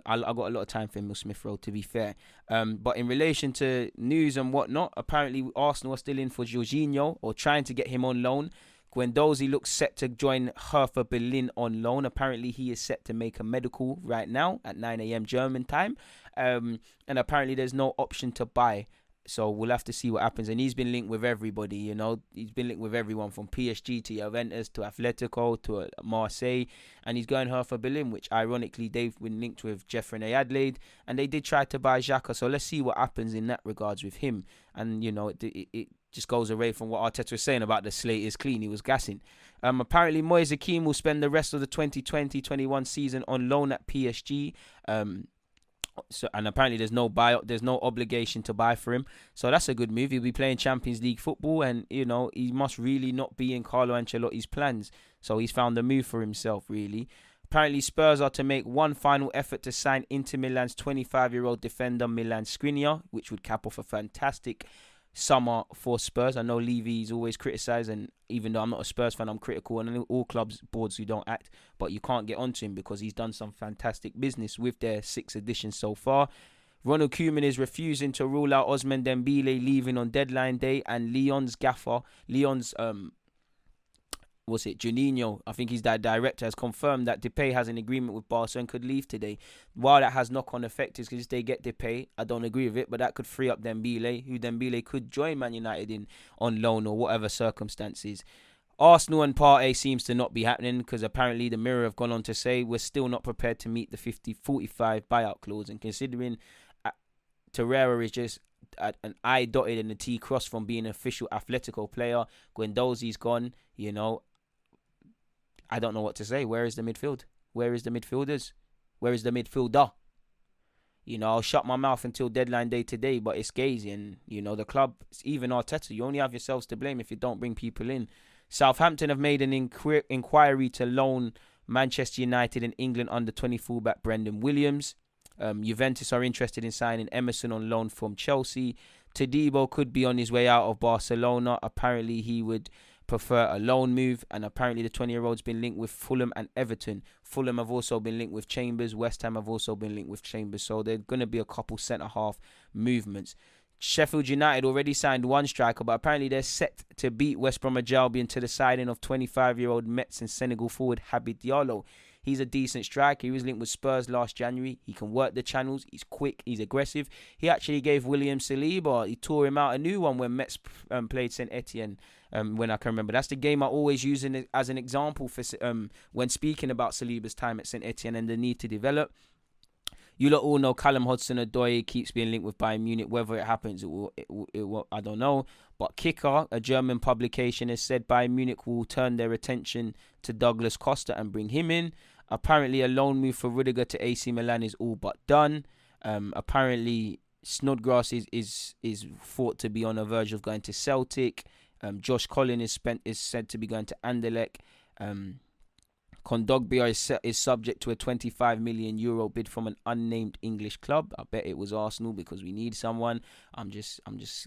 I got a lot of time for Emil Smith-Rowe, to be fair. But in relation to news and whatnot, apparently Arsenal are still in for Jorginho, or trying to get him on loan. Guendouzi looks set to join Hertha Berlin on loan. Apparently he is set to make a medical right now at 9 a.m. German time. And apparently there's no option to buy. So we'll have to see what happens. And he's been linked with everybody, you know. He's been linked with everyone from PSG to Juventus to Atletico to Marseille. And he's going Hertha Berlin, which ironically they've been linked with Jeffrey Adelaide. And they did try to buy Xhaka. So let's see what happens in that regards with him. And, you know, it just goes away from what Arteta was saying about the slate is clean. He was gassing. Apparently Moise Kean will spend the rest of the 2020-21 season on loan at PSG. So, and apparently there's no obligation to buy for him. So that's a good move. He'll be playing Champions League football, and you know he must really not be in Carlo Ancelotti's plans. So he's found a move for himself, really. Apparently Spurs are to make one final effort to sign Inter Milan's 25-year-old defender Milan Skriniar, which would cap off a fantastic summer for Spurs. I know Levy's always criticised, and even though I'm not a Spurs fan, I'm critical on all clubs boards who don't act, but you can't get onto him because he's done some fantastic business with their 6 editions so far. Ronald Koeman is refusing to rule out Ousmane Dembele leaving on deadline day, and Lyon's Juninho, I think he's that director, has confirmed that Depay has an agreement with Barca and could leave today. While that has knock-on effects because they get Depay, I don't agree with it, but that could free up Dembele, who Dembele could join Man United on loan or whatever circumstances. Arsenal and Partey seems to not be happening because apparently the Mirror have gone on to say we're still not prepared to meet the 50-45 buyout clause, and considering Torreira is just an I dotted and a T crossed from being an official Atletico player, Guendouzi's gone, you know, I don't know what to say. Where is the midfield? Where is the midfielders? Where is the midfielder? You know, I'll shut my mouth until deadline day today, but it's Gazy and, you know, the club, even Arteta, you only have yourselves to blame if you don't bring people in. Southampton have made an inquiry to loan Manchester United and England under-20 fullback Brendan Williams. Juventus are interested in signing Emerson on loan from Chelsea. Todibo could be on his way out of Barcelona. Apparently, he would prefer a loan move, and apparently the 20-year-old's been linked with Fulham and Everton. Fulham have also been linked with Chambers. West Ham have also been linked with Chambers. So there's going to be a couple centre-half movements. Sheffield United already signed one striker, but apparently they're set to beat West Bromwich Albion to the signing of 25-year-old Mets and Senegal forward Habib Diallo. He's a decent striker. He was linked with Spurs last January. He can work the channels. He's quick. He's aggressive. He actually gave William Saliba, he tore him out a new one when Mets played St. Etienne, when I can remember. That's the game I always use as an example for when speaking about Saliba's time at St. Etienne and the need to develop. You lot all know Callum Hudson-Odoi keeps being linked with Bayern Munich. Whether it happens, it will, I don't know. But Kicker, a German publication, has said Bayern Munich will turn their attention to Douglas Costa and bring him in. Apparently, a loan move for Rudiger to AC Milan is all but done. Apparently, Snodgrass is thought to be on the verge of going to Celtic. Josh Collin is said to be going to Anderlecht. Kondogbia is subject to a 25 million euro bid from an unnamed English club. I bet it was Arsenal because we need someone. I'm just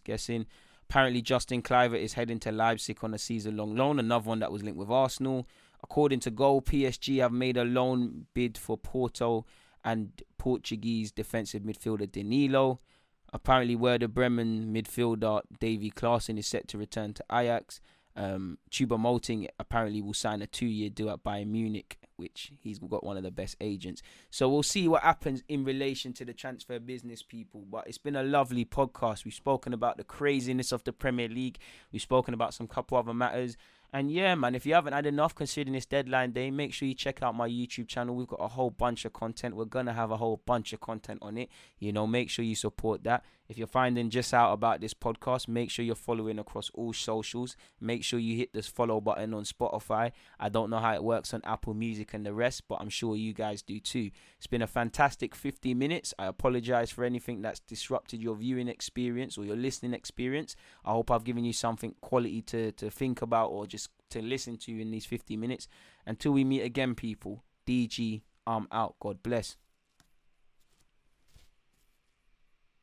guessing. Apparently, Justin Kluivert is heading to Leipzig on a season-long loan. Another one that was linked with Arsenal. According to Goal, PSG have made a loan bid for Porto and Portuguese defensive midfielder Danilo. Apparently, Werder Bremen midfielder Davy Klaassen is set to return to Ajax. Choupo-Moting apparently will sign a 2-year deal at Bayern Munich, which he's got one of the best agents. So we'll see what happens in relation to the transfer business, people. But it's been a lovely podcast. We've spoken about the craziness of the Premier League. We've spoken about some couple other matters. And yeah, man, if you haven't had enough considering it's deadline day, make sure you check out my YouTube channel. We've got a whole bunch of content. We're going to have a whole bunch of content on it. Make sure you support that. If you're finding just out about this podcast, make sure you're following across all socials. Make sure you hit this follow button on Spotify. I don't know how it works on Apple Music and the rest, but I'm sure you guys do too. It's been a fantastic 50 minutes. I apologize for anything that's disrupted your viewing experience or your listening experience. I hope I've given you something quality to think about or just to listen to in these 50 minutes. Until we meet again, people, DG, I'm out. God bless.